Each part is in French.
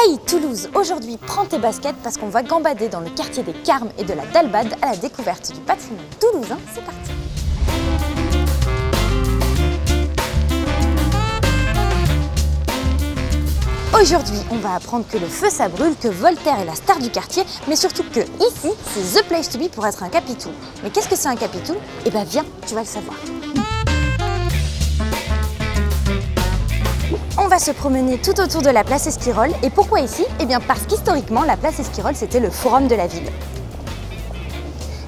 Hey Toulouse, aujourd'hui prends tes baskets parce qu'on va gambader dans le quartier des Carmes et de la Dalbade à la découverte du patrimoine toulousain. C'est parti! Aujourd'hui, on va apprendre que le feu ça brûle, que Voltaire est la star du quartier, mais surtout que ici, c'est the place to be pour être un capitoul. Mais qu'est-ce que c'est un capitoul? Eh ben viens, tu vas le savoir. On va se promener tout autour de la place Esquirol. Et pourquoi ici? Eh bien parce qu'historiquement, la place Esquirol, c'était le forum de la ville.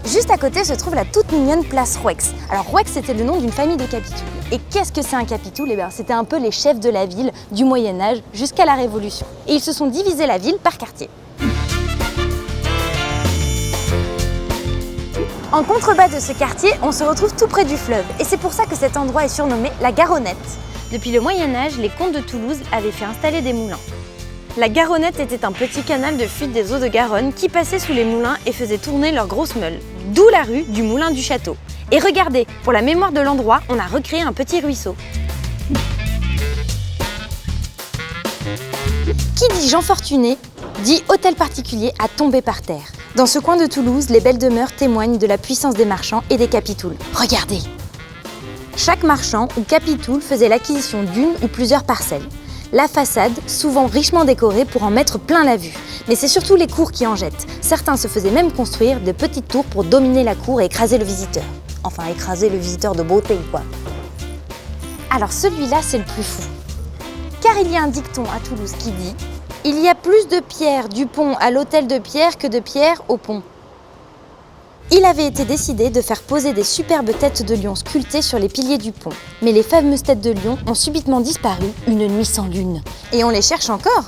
Juste à côté se trouve la toute mignonne place Rouex. Alors Rouex, c'était le nom d'une famille de capitouls. Et qu'est-ce que c'est un capitoul? Eh bien c'était un peu les chefs de la ville du Moyen-Âge jusqu'à la Révolution. Et ils se sont divisés la ville par quartier. En contrebas de ce quartier, on se retrouve tout près du fleuve. Et c'est pour ça que cet endroit est surnommé la Garonnette. Depuis le Moyen-Âge, les comtes de Toulouse avaient fait installer des moulins. La Garonnette était un petit canal de fuite des eaux de Garonne qui passait sous les moulins et faisait tourner leurs grosses meules. D'où la rue du Moulin du Château. Et regardez, pour la mémoire de l'endroit, on a recréé un petit ruisseau. Qui dit Jean Fortuné, dit hôtel particulier à tomber par terre. Dans ce coin de Toulouse, les belles demeures témoignent de la puissance des marchands et des capitouls. Regardez! Chaque marchand ou capitoul faisait l'acquisition d'une ou plusieurs parcelles. La façade, souvent richement décorée pour en mettre plein la vue. Mais c'est surtout les cours qui en jettent. Certains se faisaient même construire de petites tours pour dominer la cour et écraser le visiteur. Enfin, écraser le visiteur de beauté, quoi. Alors celui-là, c'est le plus fou. Car il y a un dicton à Toulouse qui dit « Il y a plus de pierres du pont à l'hôtel de Pierre que de Pierre au pont ». Il avait été décidé de faire poser des superbes têtes de lion sculptées sur les piliers du pont. Mais les fameuses têtes de lion ont subitement disparu une nuit sans lune. Et on les cherche encore.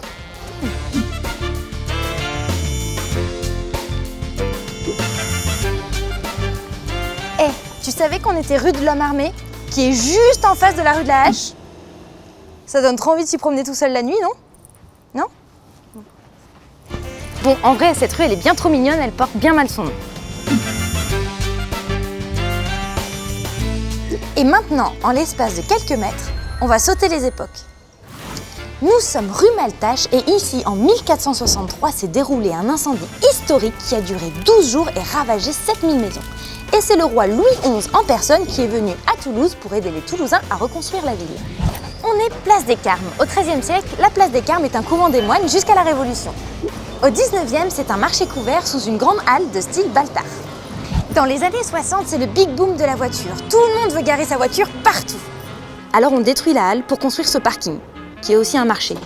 Eh, tu savais qu'on était rue de l'Homme Armé, qui est juste en face de la rue de la Hache? Ça donne trop envie de s'y promener tout seul la nuit, non? Non? Bon, en vrai, cette rue, elle est bien trop mignonne, elle porte bien mal son nom. Et maintenant, en l'espace de quelques mètres, on va sauter les époques. Nous sommes rue Maltache et ici, en 1463, s'est déroulé un incendie historique qui a duré 12 jours et ravagé 7000 maisons. Et c'est le roi Louis XI en personne qui est venu à Toulouse pour aider les Toulousains à reconstruire la ville. On est place des Carmes. Au XIIIe siècle, la place des Carmes est un couvent des moines jusqu'à la Révolution. Au XIXe, c'est un marché couvert sous une grande halle de style Baltard. Dans les années 60, c'est le big boom de la voiture. Tout le monde veut garer sa voiture partout. Alors on détruit la halle pour construire ce parking, qui est aussi un marché.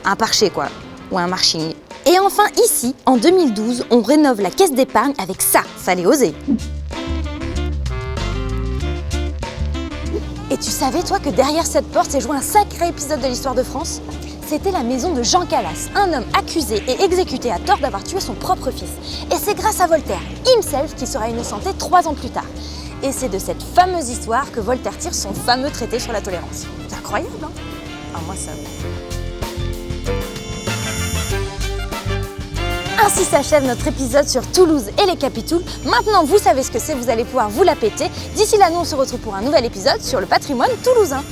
Un parché quoi, ou un marching. Et enfin ici, en 2012, on rénove la caisse d'épargne avec ça, fallait oser. Et tu savais toi que derrière cette porte s'est joué un sacré épisode de l'histoire de France? C'était la maison de Jean Calas, un homme accusé et exécuté à tort d'avoir tué son propre fils. Et c'est grâce à Voltaire, himself, qu'il sera innocenté 3 ans plus tard. Et c'est de cette fameuse histoire que Voltaire tire son fameux traité sur la tolérance. C'est incroyable, hein? Ah, moi ça... Ainsi s'achève notre épisode sur Toulouse et les capitouls. Maintenant, vous savez ce que c'est, vous allez pouvoir vous la péter. D'ici là, nous, on se retrouve pour un nouvel épisode sur le patrimoine toulousain.